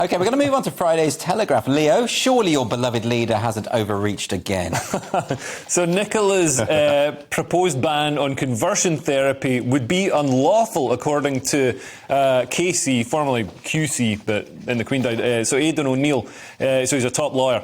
OK, we're going to move on to Friday's Telegraph. Leo, surely your beloved leader hasn't overreached again. So Nicola's proposed ban on conversion therapy would be unlawful, according to KC, formerly QC, but then the Queen died. So Aidan O'Neill, so he's a top lawyer.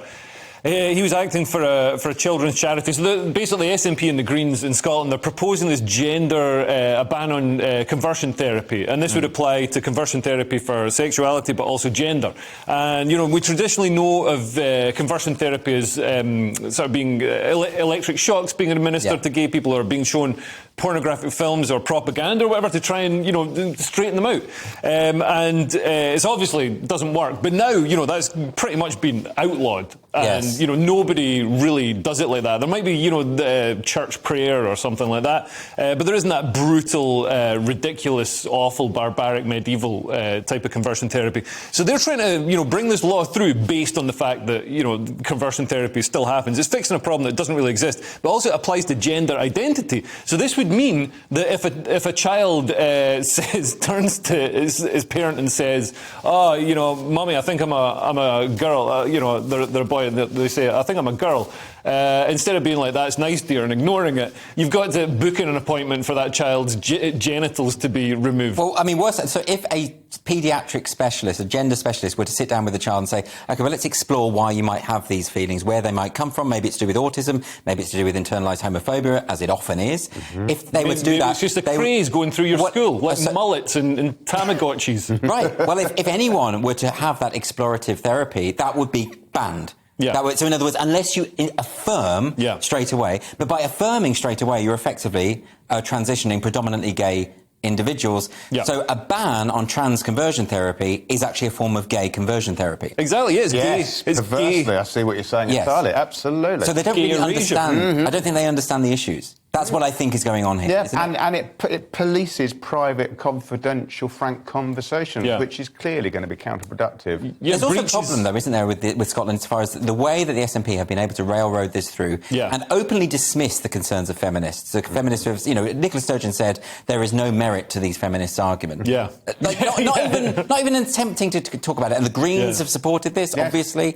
He was acting for a children's charity. So basically, SNP and the Greens in Scotland, they're proposing this a ban on conversion therapy. And this would apply to conversion therapy for sexuality, but also gender. And, you know, we traditionally know of conversion therapy as sort of being electric shocks being administered to gay people, or being shown pornographic films or propaganda or whatever to try and, you know, straighten them out. And it's obviously doesn't work. But now, you know, that's pretty much been outlawed. And, you know, nobody really does it like that. There might be, you know, the church prayer or something like that. But there isn't that brutal, ridiculous, awful, barbaric, medieval type of conversion therapy. So they're trying to, you know, bring this law through based on the fact that, you know, conversion therapy still happens. It's fixing a problem that doesn't really exist, but also it applies to gender identity. So this would mean that if a child turns to his parent and says, "Oh, you know, Mummy, I think I'm a girl," you know, they're a boy, and they say, "I think I'm a girl," instead of being like, "That's nice, dear," and ignoring it, you've got to book in an appointment for that child's genitals to be removed. Well, I mean, worse. So if a paediatric specialist, a gender specialist, were to sit down with a child and say, "OK, well, let's explore why you might have these feelings, where they might come from. Maybe it's to do with autism, maybe it's to do with internalised homophobia, as it often is." If they were to do that, it's just a craze going through your school, like mullets and Tamagotchis. Right. Well, if anyone were to have that explorative therapy, that would be banned. So in other words, unless you affirm straight away, but by affirming straight away, you're effectively transitioning predominantly gay individuals. So a ban on trans conversion therapy is actually a form of gay conversion therapy. Exactly, it's yes, gay. It's perversely, gay. I see what you're saying entirely, absolutely. So they don't really understand, I don't think they understand the issues. That's what I think is going on here. And it polices private, confidential, frank conversations, which is clearly going to be counterproductive. There's also a problem, though, isn't there, with Scotland, as far as the way that the SNP have been able to railroad this through and openly dismiss the concerns of feminists. The feminists have, you know, Nicola Sturgeon said there is no merit to these feminists' arguments. Not even attempting to talk about it. And the Greens have supported this, obviously.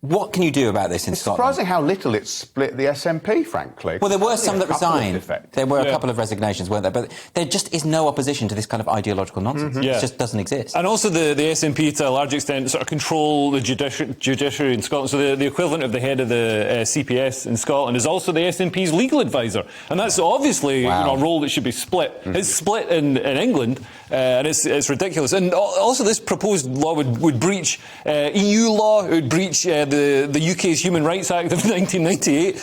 What can you do about this in Scotland? It's surprising how little it split the SNP, frankly. Well, there were some that resigned. There were a couple of resignations, weren't there? But there just is no opposition to this kind of ideological nonsense. It just doesn't exist. And also the SNP, to a large extent, sort of control the judiciary in Scotland. So the equivalent of the head of the CPS in Scotland is also the SNP's legal advisor. And that's obviously you know, a role that should be split. It's split in England, and it's ridiculous. And also this proposed law would breach EU law, it would breach the UK's Human Rights Act of 1998.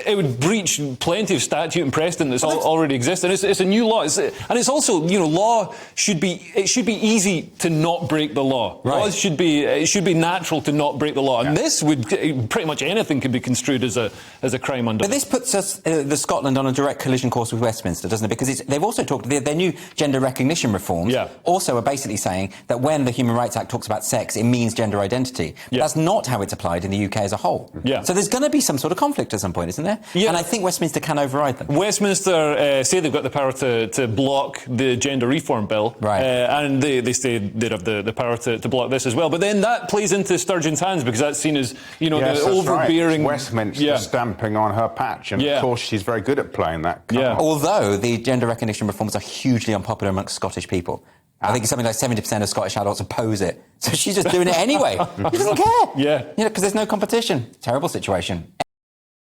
It would breach plenty of statute and precedent that's already exists, and it's a new law. And it's also, you know, law should be easy to not break the law. Laws should be natural to not break the law, and this would pretty much anything could be construed as a crime under. But this puts us, the Scotland, on a direct collision course with Westminster, doesn't it? Because they've also talked their new gender recognition reforms. Also are basically saying that when the Human Rights Act talks about sex, it means gender identity. That's not how it's applied in the UK as a whole. So there's going to be some sort of conflict at some point, isn't there? And I think Westminster can override them. Westminster say they've got the power to block the gender reform bill. And they say they'd have the power to block this as well. But then that plays into Sturgeon's hands, because that's seen as, you know, the overbearing... Westminster stamping on her patch, and of course she's very good at playing that card. Although the gender recognition reforms are hugely unpopular amongst Scottish people. I think it's something like 70% of Scottish adults oppose it. So she's just doing it anyway. She doesn't care. You know, because there's no competition. Terrible situation.